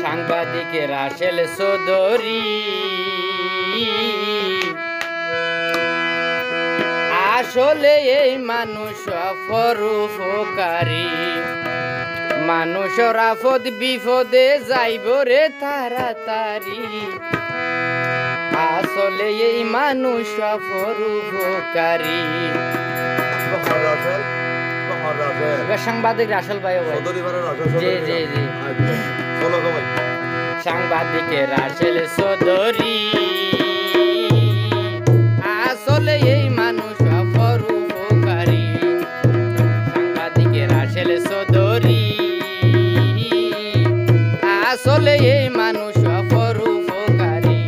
সাংবাদিকে রাসেল চৌধুরী আসলে এই মানুষ পরোপকারী, মানুষের আপদ বিপদে যাইব রে তাড়াতাড়ি। আসলে এই মানুষ পরোপকারী। সাংবাদিক রাসেল ভাই, জি জি জি, সাংবাদিকে রাসেল চৌধুরী আসলে এই মানুষ পরোপকারী। সাংবাদিকে রাসেল চৌধুরী আসলে এই মানুষ পরোপকারী।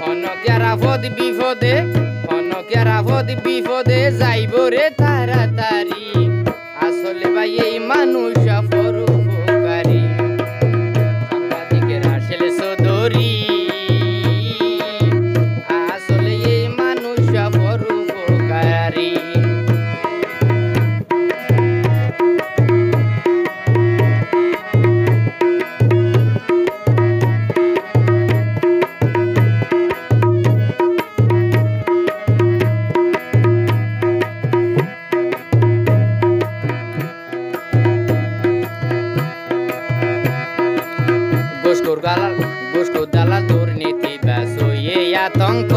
অনকের আপদ বিপদে, অনকের আপদ বিপদে যাইব রে তাড়াতাড়ি। আসলে ভাই এই মানুষ পরোপকারী। সাংবাদিকে রাসেল চৌধুরী আসলে এই মানুষ পরোপকারী। গোষ্ঠ দালাল দুর্নীতি বাসয়ে আতঙ্ক,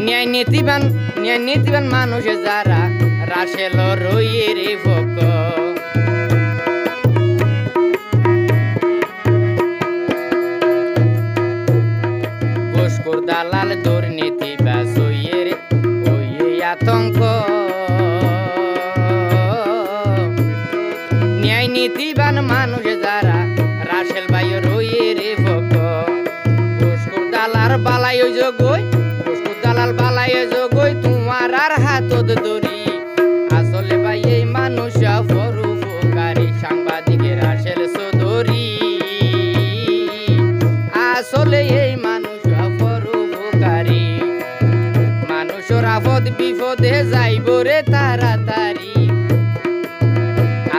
ন্যায় নীতিবান মানুষ যারা রাসেল রইয়ের ভোগ। গোষ্ঠ দালাল দুর্নীতি বাসয়ে আতঙ্ক, ন্যায় নীতিবান মানুষ যারা রাসেল ভাই রইয়ের ভোগ। ঘুষখোর দালাল বালাই যোগই, ঘুষখোর দালাল বালাই যোগই তোমার আর হাতত ধরি। আসলে ভাই এই মানুষ পরোপকারী। সাংবাদিকে রাসেল চৌধুরী আসলে এই মানুষ পরোপকারী। মানুষের আপদ বিপদে যাইব রে তাড়াতাড়ি।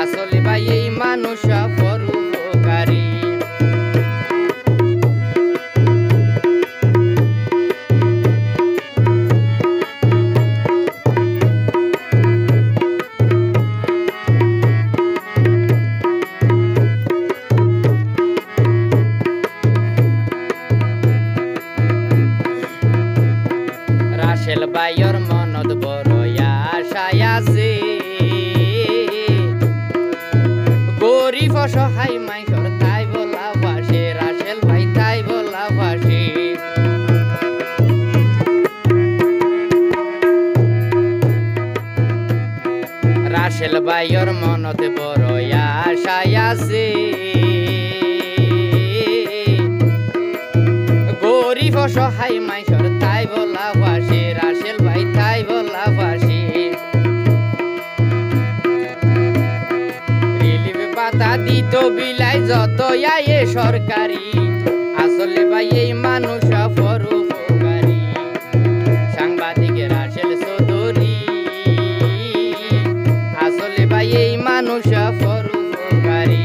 আসলে ভাই এই মানুষ পরোপকারী। রাসেল ভাইয়ের মনত বড় আশায় আছে, গরিব অসহায় মাইসর তাই বলা ভাসে। রাসেল ভাই তাই বলা ভাসে। রাসেল ভাইয়ের মনত বড় আশায় আছে, গরিব অসহায় মাইসর তাই বলা ভাসে। রাসেল ভাই তাই বলা ভাসে। পাতা দিত বিলাই যত আয়ে সরকারি। আসলে ভাই এই মানুষ পরোপকারী। সাংবাদিকে রাসেল চৌধুরী আসলে ভাই এই মানুষ পরোপকারী।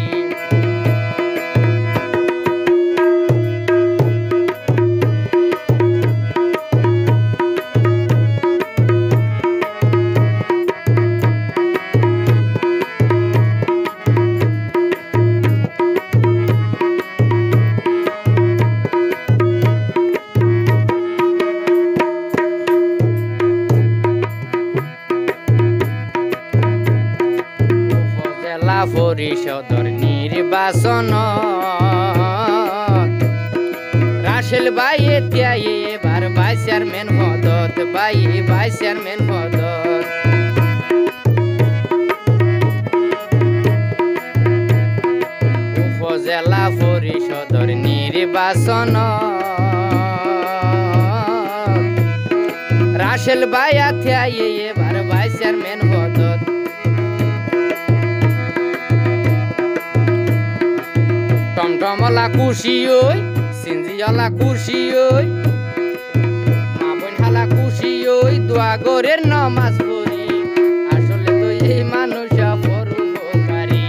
পরিষদর নির্বাচন রাসেল ভাই এতিয়া এবার ভাইস চেয়ারম্যান পদত, ভাই ভাইস চেয়ারম্যান পদত। উপজেলা পরিষদর নির্বাচন রাসেল ভাই এতিয়া এবার ভাইস চেয়ারম্যান পদত। টমটমলা খুশি ওই, সিনজিওয়ালা খুশি ওই, মা বোন হালা খুশি ওই, দোয়া গরের নমাজ পড়ি। আসলে তো এই মানুষ পরোপকারী।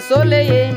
চলে এই